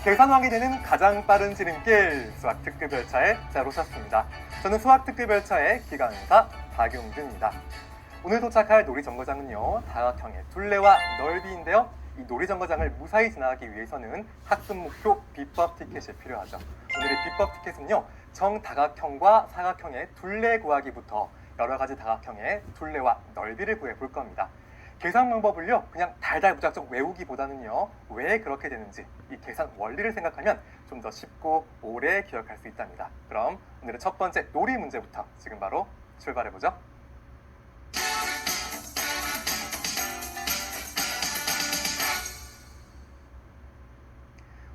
계산왕이 되는 가장 빠른 지름길 수학특급 열차에 잘 오셨습니다. 저는 수학특급 열차의 기강사 박용준입니다. 오늘 도착할 놀이정거장은요, 다각형의 둘레와 넓이인데요. 이 놀이정거장을 무사히 지나가기 위해서는 학습 목표 비법 티켓이 필요하죠. 오늘의 비법 티켓은요, 정다각형과 사각형의 둘레 구하기부터 여러 가지 다각형의 둘레와 넓이를 구해 볼 겁니다. 계산 방법을요, 그냥 달달 무작정 외우기보다는요, 왜 그렇게 되는지 이 계산 원리를 생각하면 좀 더 쉽고 오래 기억할 수 있답니다. 그럼 오늘의 첫 번째 놀이 문제부터 지금 바로 출발해보죠.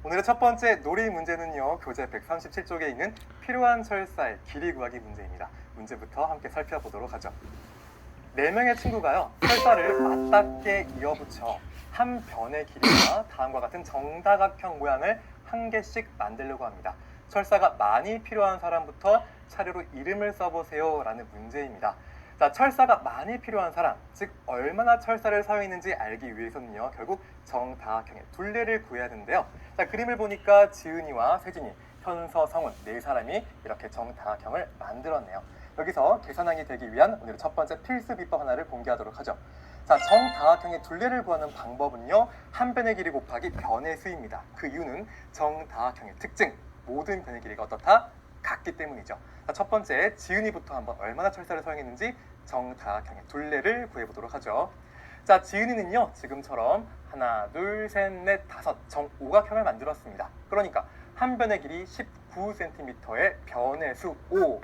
오늘의 첫 번째 놀이 문제는요, 교재 137쪽에 있는 필요한 철사의 길이 구하기 문제입니다. 문제부터 함께 살펴보도록 하죠. 4명의 친구가요, 철사를 맞닿게 이어붙여 한 변의 길이가 다음과 같은 정다각형 모양을 한 개씩 만들려고 합니다. 철사가 많이 필요한 사람부터 차례로 이름을 써보세요 라는 문제입니다. 자, 철사가 많이 필요한 사람, 즉 얼마나 철사를 사용했는지 알기 위해서는요, 결국 정다각형의 둘레를 구해야 하는데요. 자, 그림을 보니까 지은이와 세진이, 현서, 성훈 4사람이 이렇게 정다각형을 만들었네요. 여기서 계산왕이 되기 위한 오늘의 첫 번째 필수 비법 하나를 공개하도록 하죠. 자, 정다각형의 둘레를 구하는 방법은요, 한 변의 길이 곱하기 변의 수입니다. 그 이유는 정다각형의 특징, 모든 변의 길이가 어떻다? 같기 때문이죠. 자, 첫 번째 지은이부터 한번 얼마나 철사를 사용했는지 정다각형의 둘레를 구해보도록 하죠. 자, 지은이는요, 지금처럼 하나, 둘, 셋, 넷, 다섯 정오각형을 만들었습니다. 그러니까 한 변의 길이 19cm의 변의 수 5,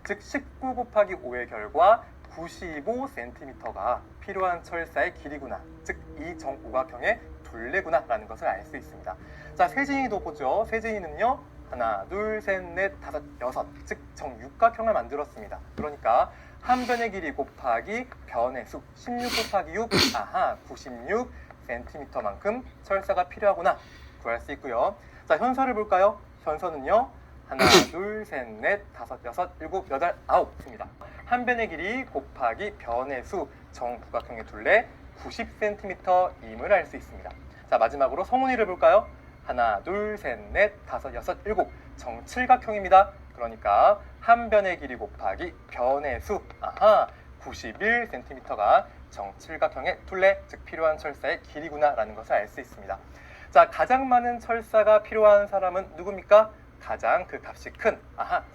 즉 19 곱하기 5의 결과 95cm가 필요한 철사의 길이구나, 즉 이 정오각형의 둘레구나 라는 것을 알 수 있습니다. 자, 세진이도 보죠. 세진이는요, 하나, 둘, 셋, 넷, 다섯, 여섯, 즉 정육각형을 만들었습니다. 그러니까 한 변의 길이 곱하기 변의 수 16 곱하기 6, 96cm만큼 철사가 필요하구나 구할 수 있고요. 자, 현서를 볼까요? 현서는요, 하나, 둘, 셋, 넷, 다섯, 여섯, 일곱, 여덟, 아홉입니다. 한 변의 길이 곱하기 변의 수 정구각형의 둘레 90cm임을 알 수 있습니다. 자, 마지막으로 성훈이를 볼까요? 하나, 둘, 셋, 넷, 다섯, 여섯, 일곱 정칠각형입니다. 그러니까 한 변의 길이 곱하기 변의 수 91cm가 정칠각형의 둘레, 즉 필요한 철사의 길이구나 라는 것을 알 수 있습니다. 자, 가장 많은 철사가 필요한 사람은 누굽니까? 가장 그 값이 큰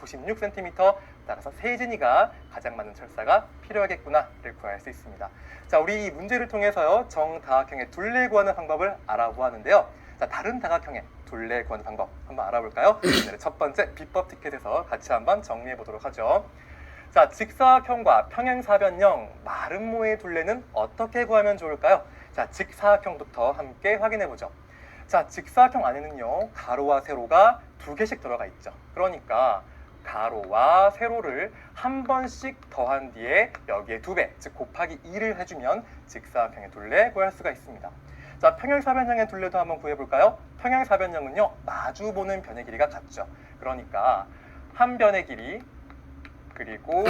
96cm, 따라서 세진이가 가장 많은 철사가 필요하겠구나를 구할 수 있습니다. 자, 우리 이 문제를 통해서요, 정다각형의 둘레 구하는 방법을 알아보았는데요. 자, 다른 다각형의 둘레 구하는 방법 한번 알아볼까요? 오늘의 첫 번째 비법 티켓에서 같이 한번 정리해 보도록 하죠. 자, 직사각형과 평행사변형, 마름모의 둘레는 어떻게 구하면 좋을까요? 자, 직사각형부터 함께 확인해 보죠. 자, 직사각형 안에는요, 가로와 세로가 2개씩 들어가 있죠. 그러니까 가로와 세로를 한 번씩 더한 뒤에 여기에 2배, 즉 곱하기 2를 해주면 직사각형의 둘레 구할 수가 있습니다. 자, 평행사변형의 둘레도 한번 구해볼까요? 평행사변형은요, 마주보는 변의 길이가 같죠. 그러니까 한 변의 길이 그리고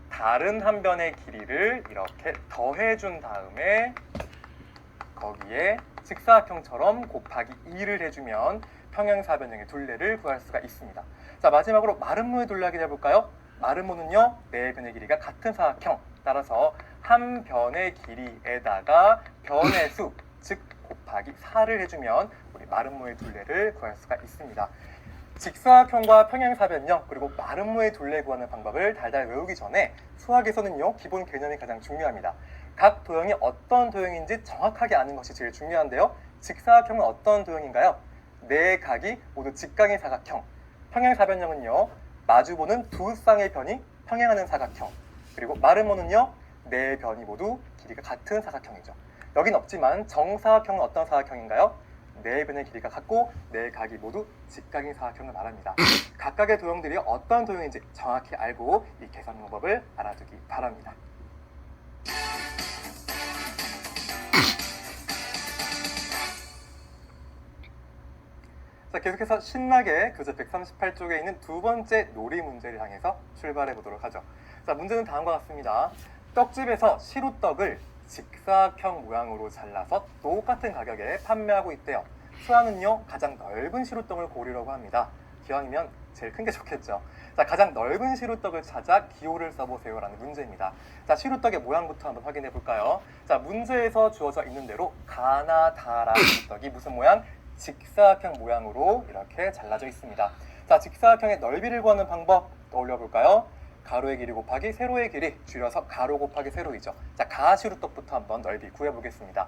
다른 한 변의 길이를 이렇게 더해준 다음에 거기에 직사각형처럼 곱하기 2를 해주면 평행사변형의 둘레를 구할 수가 있습니다. 자, 마지막으로 마름모의 둘레 확인해 볼까요? 마름모는요, 4변의 길이가 같은 사각형, 따라서 한 변의 길이에다가 변의 수, 즉 곱하기 4를 해주면 우리 마름모의 둘레를 구할 수가 있습니다. 직사각형과 평행사변형 그리고 마름모의 둘레 구하는 방법을 달달 외우기 전에 수학에서는요, 기본 개념이 가장 중요합니다. 각 도형이 어떤 도형인지 정확하게 아는 것이 제일 중요한데요. 직사각형은 어떤 도형인가요? 4각이 모두 직각인 사각형. 평행사변형은요, 마주보는 2쌍의 변이 평행하는 사각형. 그리고 마름모는요, 4변이 모두 길이가 같은 사각형이죠. 여긴 없지만 정사각형은 어떤 사각형인가요? 4변의 길이가 같고 4각이 모두 직각인 사각형을 말합니다. 각각의 도형들이 어떤 도형인지 정확히 알고 이 계산 방법을 알아두기 바랍니다. 자, 계속해서 신나게 교재 138쪽에 있는 두 번째 놀이 문제를 향해서 출발해 보도록 하죠. 자, 문제는 다음과 같습니다. 떡집에서 시루떡을 직사각형 모양으로 잘라서 똑같은 가격에 판매하고 있대요. 수화는요 가장 넓은 시루떡을 고르려고 합니다. 기왕이면 제일 큰 게 좋겠죠. 자, 가장 넓은 시루떡을 찾아 기호를 써보세요라는 문제입니다. 자, 시루떡의 모양부터 한번 확인해 볼까요? 자, 문제에서 주어져 있는 대로 가나다라는 시루떡이 무슨 모양? 직사각형 모양으로 이렇게 잘라져 있습니다. 자, 직사각형의 넓이를 구하는 방법 떠올려 볼까요? 가로의 길이 곱하기 세로의 길이, 줄여서 가로 곱하기 세로이죠. 자, 가시루떡부터 한번 넓이 구해보겠습니다.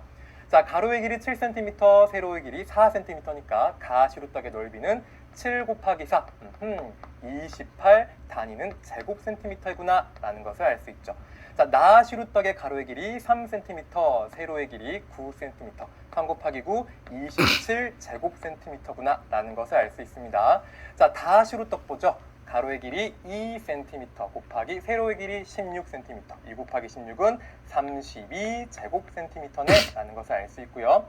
자, 가로의 길이 7cm, 세로의 길이 4cm니까 가시루떡의 넓이는 7 곱하기 4, 28, 단위는 제곱센티미터이구나 라는 것을 알 수 있죠. 자, 나시루떡의 가로의 길이 3cm, 세로의 길이 9cm, 3 곱하기 9, 27 제곱센티미터구나 라는 것을 알 수 있습니다. 자, 다시루떡 보죠. 가로의 길이 2cm 곱하기 세로의 길이 16cm, 2 곱하기 16은 32 제곱센티미터네 라는 것을 알 수 있고요.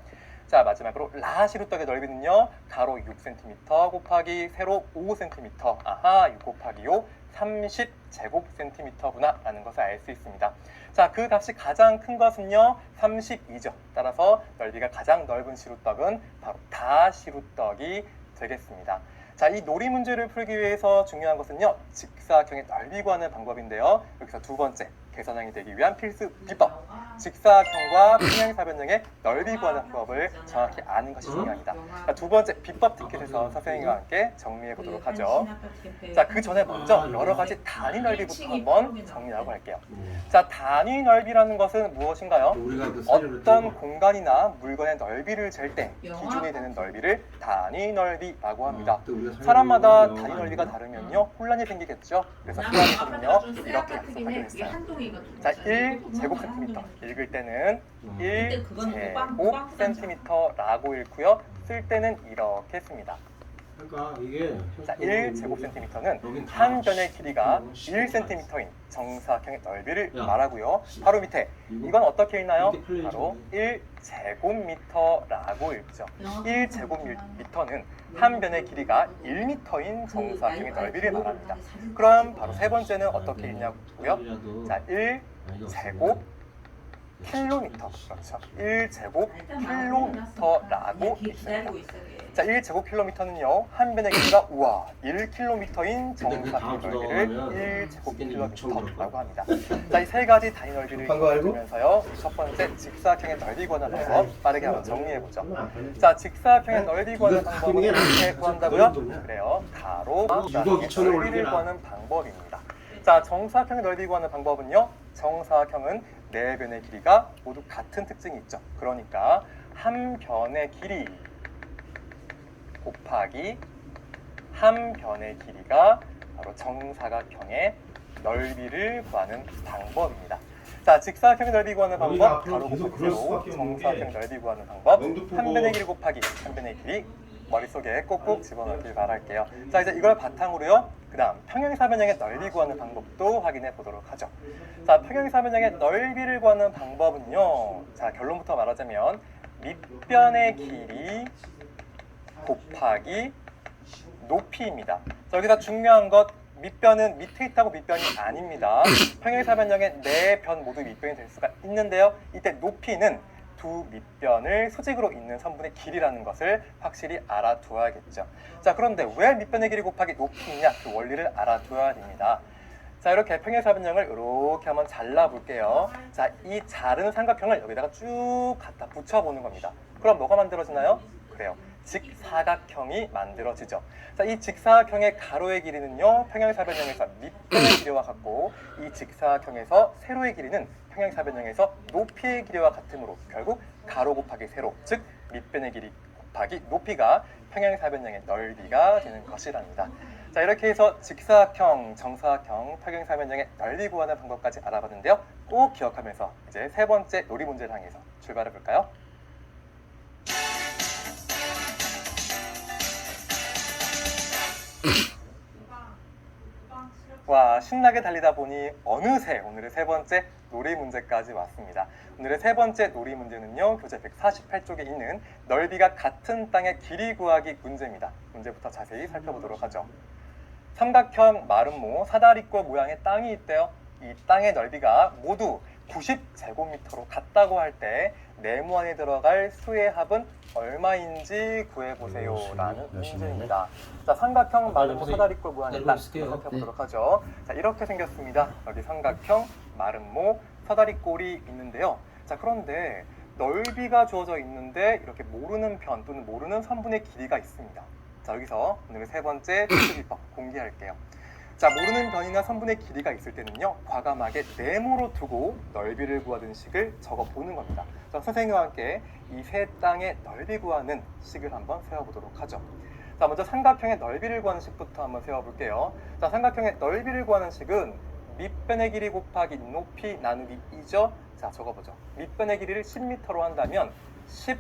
자, 마지막으로 라시루떡의 넓이는요, 가로 6cm 곱하기 세로 5cm, 아하, 6 곱하기 5, 30 제곱센티미터구나 라는 것을 알 수 있습니다. 자, 그 값이 가장 큰 것은요 32죠. 따라서 넓이가 가장 넓은 시루떡은 바로 다시루떡이 되겠습니다. 자, 이 놀이 문제를 풀기 위해서 중요한 것은요 직사각형의 넓이 구하는 방법인데요. 여기서 두 번째, 계산형이 되기 위한 필수 비법, 직사각형과 평행사변형의 넓이 구하는 방법을 정확히 아는 것이 중요합니다. 자, 두 번째 비법 티켓에서 선생님과 함께 정리해 보도록 하죠. 자, 그 전에 먼저 여러 가지 단위 넓이부터 한번 정리하고 할게요. 자, 단위 넓이라는 것은 무엇인가요? 어떤 공간이나 물건의 넓이를 잴 때 기준이 되는 넓이를 단위 넓이라고 합니다. 사람마다 단위 넓이가 다르면요 혼란이 생기겠죠. 그래서 수학에서는요 이렇게 약속하기로 했어요. 자, 1제곱센티미터 읽을 때는 1제곱센티미터라고 읽고요. 쓸 때는 이렇게 씁니다. 그러니까 이게 자, 1제곱센티미터는 한 변의 길이가 1cm인 정사각형의 넓이를 말하고요. 바로 밑에 이건 어떻게 읽나요? 바로 1제곱미터라고 읽죠. 1제곱미터는 한 변의 길이가 1m인 정사각형의 넓이를 말합니다. 그럼 바로 세 번째는 어떻게 읽냐고요? 자, 1제곱 킬로미터, 그렇죠. 1제곱킬로미터라고 읽습니다. 자, 1제곱킬로미터는요 한 변의 길이가 1km인 정사각형의 넓이를 1제곱킬로미터라고 합니다. 자, 이 세 가지 단위 넓이를 보면서요 첫 번째 직사각형의 넓이 구하는 방법 빠르게 한번 정리해 보죠. 자, 직사각형의 넓이 구하는 방법은 어떻게 구한다고요? 그래요, 가로 넓이를 구하는 방법입니다. 자, 정사각형의 넓이 구하는 방법은요, 정사각형은 네 변의 길이가 모두 같은 특징이 있죠. 그러니까 한 변의 길이 곱하기 한 변의 길이가 바로 정사각형의 넓이를 구하는 방법입니다. 자, 직사각형의 넓이 구하는 방법, 가로 곱하기 세로, 정사각형의 넓이 구하는 방법, 한 변의 길이 곱하기 한 변의 길이, 머릿속에 꼭꼭 집어넣길 바랄게요. 자, 이제 이걸 바탕으로요 그 다음 평행사변형의 넓이 구하는 방법도 확인해 보도록 하죠. 자, 평행사변형의 넓이를 구하는 방법은요, 자, 결론부터 말하자면 밑변의 길이 곱하기 높이입니다. 자, 여기서 중요한 것, 밑변은 밑에 있다고 밑변이 아닙니다. 평행사변형의 네 변 모두 밑변이 될 수가 있는데요, 이때 높이는 두 밑변을 수직으로 잇는 선분의 길이라는 것을 확실히 알아두어야겠죠. 자, 그런데 왜 밑변의 길이 곱하기 높이냐, 그 원리를 알아두어야 됩니다. 자, 이렇게 평행사변형을 이렇게 한번 잘라볼게요. 자, 이 자른 삼각형을 여기다가 쭉 갖다 붙여보는 겁니다. 그럼 뭐가 만들어지나요? 그래요, 직사각형이 만들어지죠. 자, 이 직사각형의 가로의 길이는요 평행사변형에서 밑변의 길이와 같고, 이 직사각형에서 세로의 길이는 평행사변형에서 높이의 길이와 같으므로 결국 가로 곱하기 세로, 즉 밑변의 길이 곱하기 높이가 평행사변형의 넓이가 되는 것이랍니다. 자, 이렇게 해서 직사각형, 정사각형, 평행사변형의 넓이 구하는 방법까지 알아봤는데요, 꼭 기억하면서 이제 세 번째 놀이 문제를 향해서 출발해 볼까요? 와, 신나게 달리다 보니 어느새 오늘의 세 번째 놀이 문제까지 왔습니다. 오늘의 세 번째 놀이 문제는요, 교재 148쪽에 있는 넓이가 같은 땅의 길이 구하기 문제입니다. 문제부터 자세히 살펴보도록 하죠. 삼각형 마름모 사다리꼴 모양의 땅이 있대요. 이 땅의 넓이가 모두 90제곱미터로 같다고 할 때 네모 안에 들어갈 수의 합은 얼마인지 구해보세요 라는 문제입니다. 자, 삼각형 마름모 사다리꼴 무한 일단 살펴보도록 하죠. 자, 이렇게 생겼습니다. 여기 삼각형 마름모 사다리꼴이 있는데요. 자, 그런데 넓이가 주어져 있는데 이렇게 모르는 편 또는 모르는 선분의 길이가 있습니다. 자, 여기서 오늘 세 번째 특수비법 공개할게요. 자, 모르는 변이나 선분의 길이가 있을 때는요, 과감하게 네모로 두고 넓이를 구하는 식을 적어보는 겁니다. 자, 선생님과 함께 이 세 땅의 넓이 구하는 식을 한번 세워보도록 하죠. 자, 먼저 삼각형의 넓이를 구하는 식부터 한번 세워볼게요. 자, 삼각형의 넓이를 구하는 식은 밑변의 길이 곱하기 높이 나누기 2죠. 자, 적어보죠. 밑변의 길이를 10m로 한다면 10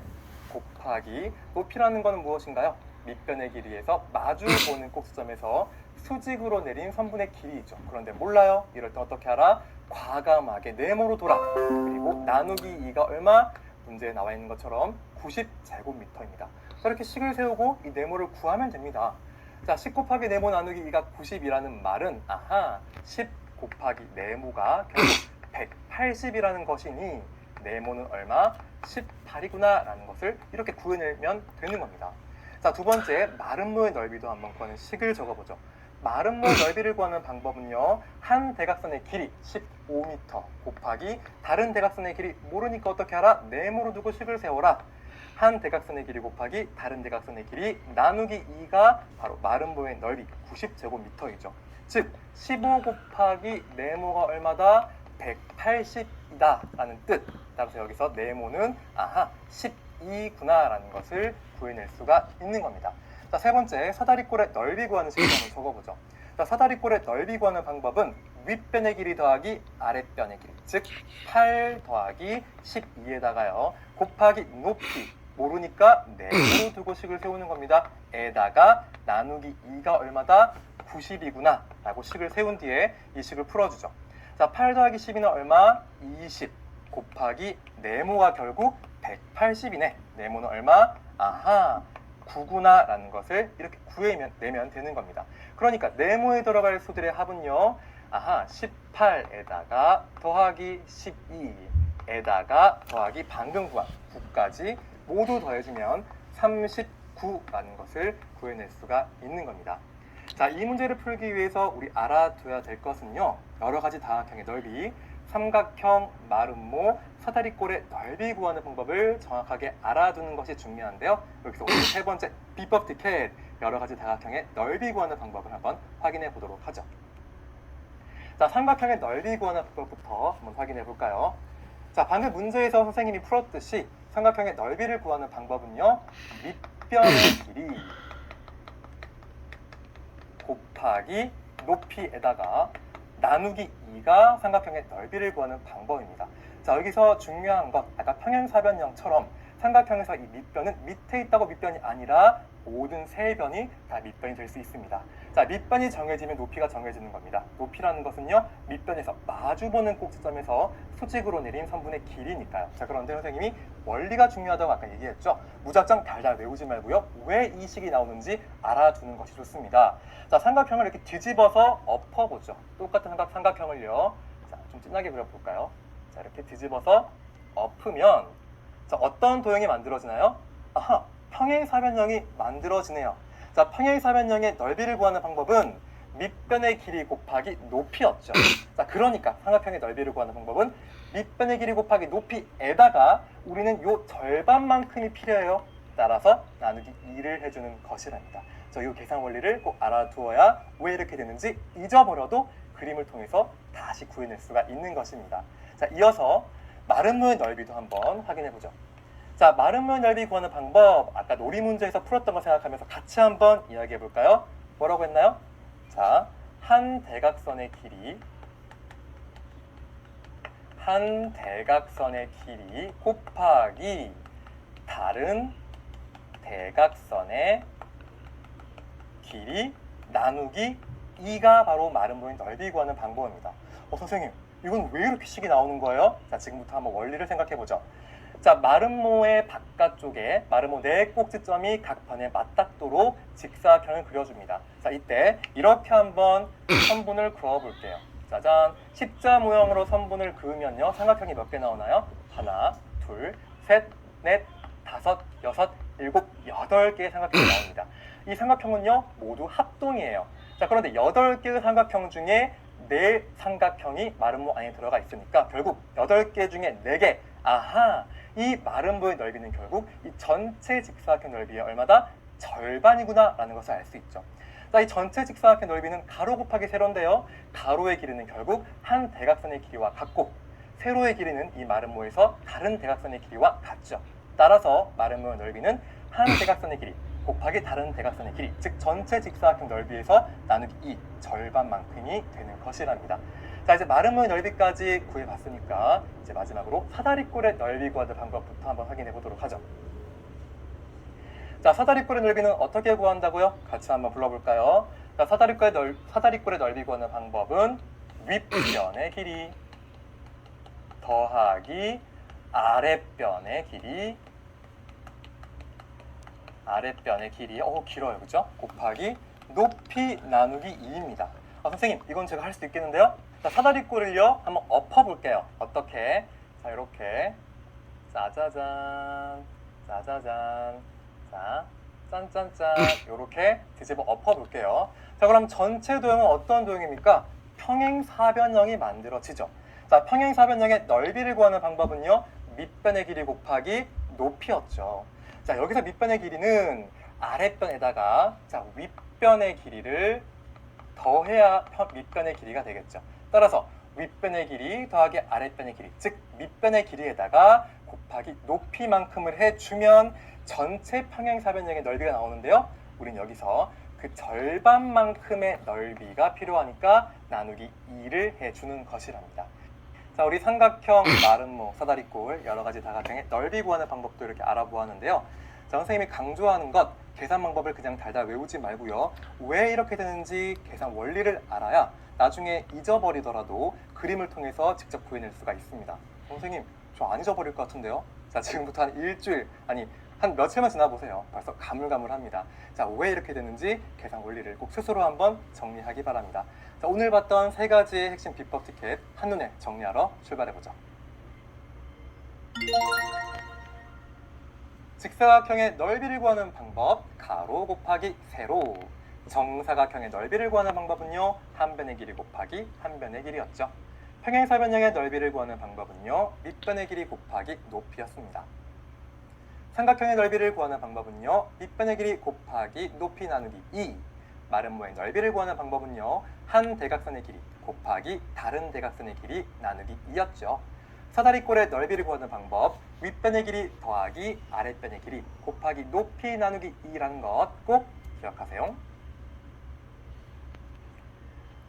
곱하기 높이라는 것은 무엇인가요? 밑변의 길이에서 마주 보는 꼭지점에서 수직으로 내린 선분의 길이죠. 그런데 몰라요? 이럴 때 어떻게 하라? 과감하게 네모로 돌아. 그리고 나누기 2가 얼마? 문제에 나와 있는 것처럼 90제곱미터입니다. 이렇게 식을 세우고 이 네모를 구하면 됩니다. 자, 10 곱하기 네모 나누기 2가 90이라는 말은 10 곱하기 네모가 결국 180이라는 것이니 네모는 얼마? 18이구나 라는 것을 이렇게 구해내면 되는 겁니다. 자, 두 번째, 마름모의 넓이도 한번 구하는 식을 적어보죠. 마름모의 넓이를 구하는 방법은요, 한 대각선의 길이 15m 곱하기 다른 대각선의 길이 모르니까 어떻게 하라? 네모로 두고 식을 세워라. 한 대각선의 길이 곱하기 다른 대각선의 길이 나누기 2가 바로 마름모의 넓이 90제곱미터이죠. 즉 15 곱하기 네모가 얼마다? 180이다 라는 뜻. 따라서 여기서 네모는 12구나 라는 것을 구해낼 수가 있는 겁니다. 자, 세 번째, 사다리꼴의 넓이 구하는 식을 한번 적어보죠. 자, 사다리꼴의 넓이 구하는 방법은 윗변의 길이 더하기 아랫변의 길이, 즉 8 더하기 12에다가요 곱하기 높이 모르니까 네모로 두고 식을 세우는 겁니다. 에다가 나누기 2가 얼마다? 90이구나 라고 식을 세운 뒤에 이 식을 풀어주죠. 자, 8 더하기 10이는 얼마? 20 곱하기 네모가 결국 180이네. 네모는 얼마? 9구나 라는 것을 이렇게 구해내면 되는 겁니다. 그러니까 네모에 들어갈 수들의 합은요, 18에다가 더하기 12에다가 더하기 방금 구한 9까지 모두 더해주면 39라는 것을 구해낼 수가 있는 겁니다. 자, 이 문제를 풀기 위해서 우리 알아둬야 될 것은요, 여러 가지 다각형의 넓이, 삼각형, 마름모, 사다리꼴의 넓이 구하는 방법을 정확하게 알아두는 것이 중요한데요. 여기서 오늘 세 번째 비법 티켓, 여러 가지 다각형의 넓이 구하는 방법을 한번 확인해 보도록 하죠. 자, 삼각형의 넓이 구하는 방법부터 한번 확인해 볼까요? 자, 방금 문제에서 선생님이 풀었듯이 삼각형의 넓이를 구하는 방법은요, 밑변의 길이 곱하기 높이에다가 나누기 2가 삼각형의 넓이를 구하는 방법입니다. 자, 여기서 중요한 것, 아까 평행사변형처럼 삼각형에서 이 밑변은 밑에 있다고 밑변이 아니라 모든 세 변이 다 밑변이 될 수 있습니다. 자, 밑변이 정해지면 높이가 정해지는 겁니다. 높이라는 것은요, 밑변에서 마주보는 꼭지점에서 수직으로 내린 선분의 길이니까요. 자, 그런데 선생님이 원리가 중요하다고 아까 얘기했죠. 무작정 달달 외우지 말고요, 왜 이 식이 나오는지 알아두는 것이 좋습니다. 자, 삼각형을 이렇게 뒤집어서 엎어보죠. 똑같은 삼각형을요, 자, 좀 진하게 그려볼까요? 자, 이렇게 뒤집어서 엎으면, 자, 어떤 도형이 만들어지나요? 평행사변형이 만들어지네요. 자, 평행사변형의 넓이를 구하는 방법은 밑변의 길이 곱하기 높이였죠. 자, 그러니까 삼각형의 넓이를 구하는 방법은 밑변의 길이 곱하기 높이에다가 우리는 요 절반만큼이 필요해요. 따라서 나누기 2를 해주는 것이랍니다. 이 계산 원리를 꼭 알아두어야 왜 이렇게 되는지 잊어버려도 그림을 통해서 다시 구해낼 수가 있는 것입니다. 자, 이어서 마름모의 넓이도 한번 확인해 보죠. 자, 마름모의 넓이 구하는 방법, 아까 놀이 문제에서 풀었던 거 생각하면서 같이 한번 이야기해 볼까요? 뭐라고 했나요? 자, 한 대각선의 길이 곱하기 다른 대각선의 길이 나누기 2가 바로 마름모의 넓이 구하는 방법입니다. 선생님, 이건 왜 이렇게 식이 나오는 거예요? 자, 지금부터 한번 원리를 생각해 보죠. 자, 마름모의 바깥쪽에 마름모 네 꼭지점이 각 편에 맞닿도록 직사각형을 그려줍니다. 자, 이때 이렇게 한번 선분을 그어볼게요. 짜잔, 십자 모형으로 선분을 그으면요 삼각형이 몇 개 나오나요? 하나, 둘, 셋, 넷, 다섯, 여섯, 일곱, 8개의 삼각형이 나옵니다. 이 삼각형은요 모두 합동이에요. 자, 그런데 8개의 삼각형 중에 4삼각형이 마름모 안에 들어가 있으니까 결국 8개 중에 4개. 아하, 이 마름모의 넓이는 결국 이 전체 직사각형 넓이의 얼마다? 절반이구나 라는 것을 알 수 있죠. 자, 이 전체 직사각형 넓이는 가로 곱하기 세로인데요, 가로의 길이는 결국 한 대각선의 길이와 같고 세로의 길이는 이 마름모에서 다른 대각선의 길이와 같죠. 따라서 마름모의 넓이는 한 대각선의 길이 곱하기 다른 대각선의 길이, 즉 전체 직사각형 넓이에서 나누기 2, 절반만큼이 되는 것이랍니다. 자, 이제 마름모의 넓이까지 구해봤으니까 이제 마지막으로 사다리꼴의 넓이 구하는 방법부터 한번 확인해 보도록 하죠. 자, 사다리꼴의 넓이는 어떻게 구한다고요? 같이 한번 불러볼까요? 자, 사다리꼴의 넓이 구하는 방법은 윗변의 길이 더하기 아랫변의 길이, 아랫변의 길이, 길어요, 그죠? 곱하기 높이 나누기 2입니다. 선생님, 이건 제가 할 수 있겠는데요? 자, 사다리꼴을요 한번 엎어볼게요. 어떻게? 자, 이렇게 짜자잔, 짜자잔, 자, 짠짠짠, 이렇게 뒤집어 엎어볼게요. 자, 그럼 전체 도형은 어떤 도형입니까? 평행사변형이 만들어지죠. 자, 평행사변형의 넓이를 구하는 방법은요, 밑변의 길이 곱하기 높이였죠. 자, 여기서 밑변의 길이는 아랫변에다가 자, 윗변의 길이를 더해야 밑변의 길이가 되겠죠. 따라서 윗변의 길이 더하기 아랫변의 길이, 즉 밑변의 길이에다가 곱하기 높이만큼을 해주면 전체 평행사변형의 넓이가 나오는데요, 우린 여기서 그 절반만큼의 넓이가 필요하니까 나누기 2를 해주는 것이랍니다. 자, 우리 삼각형, 마름모, 사다리꼴 여러 가지 다각형의 넓이 구하는 방법도 이렇게 알아보았는데요. 자, 선생님이 강조하는 것, 계산 방법을 그냥 달달 외우지 말고요, 왜 이렇게 되는지 계산 원리를 알아야 나중에 잊어버리더라도 그림을 통해서 직접 구해낼 수가 있습니다. 선생님, 저 안 잊어버릴 것 같은데요? 자, 지금부터 한 일주일, 아니 한 며칠만 지나보세요. 벌써 가물가물합니다. 자, 왜 이렇게 되는지 계산 원리를 꼭 스스로 한번 정리하기 바랍니다. 자, 오늘 봤던 3가지의 핵심 비법 티켓 한눈에 정리하러 출발해보죠. 직사각형의 넓이를 구하는 방법, 가로 곱하기 세로. 정사각형의 넓이를 구하는 방법은요, 한 변의 길이 곱하기 한 변의 길이였죠. 평행사변형의 넓이를 구하는 방법은요, 밑변의 길이 곱하기 높이였습니다. 삼각형의 넓이를 구하는 방법은요, 밑변의 길이 곱하기 높이 나누기 2. 마름모의 넓이를 구하는 방법은요, 한 대각선의 길이 곱하기 다른 대각선의 길이 나누기 2였죠. 사다리꼴의 넓이를 구하는 방법, 윗변의 길이 더하기 아랫변의 길이 곱하기 높이 나누기 2라는 것 꼭 기억하세요.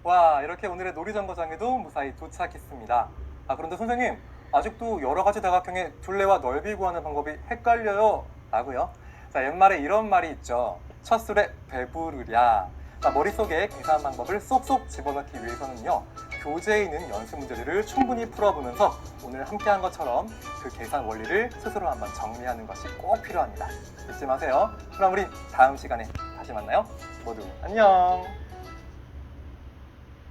와, 이렇게 오늘의 놀이정거장에도 무사히 도착했습니다. 그런데 선생님, 아직도 여러 가지 다각형의 둘레와 넓이 구하는 방법이 헷갈려요 라고요? 자, 옛말에 이런 말이 있죠. 첫 술에 배부르랴. 자, 머릿속에 계산 방법을 쏙쏙 집어넣기 위해서는요, 교재에 있는 연습 문제들을 충분히 풀어보면서 오늘 함께한 것처럼 그 계산 원리를 스스로 한번 정리하는 것이 꼭 필요합니다. 잊지 마세요. 그럼 우리 다음 시간에 다시 만나요. 모두 안녕.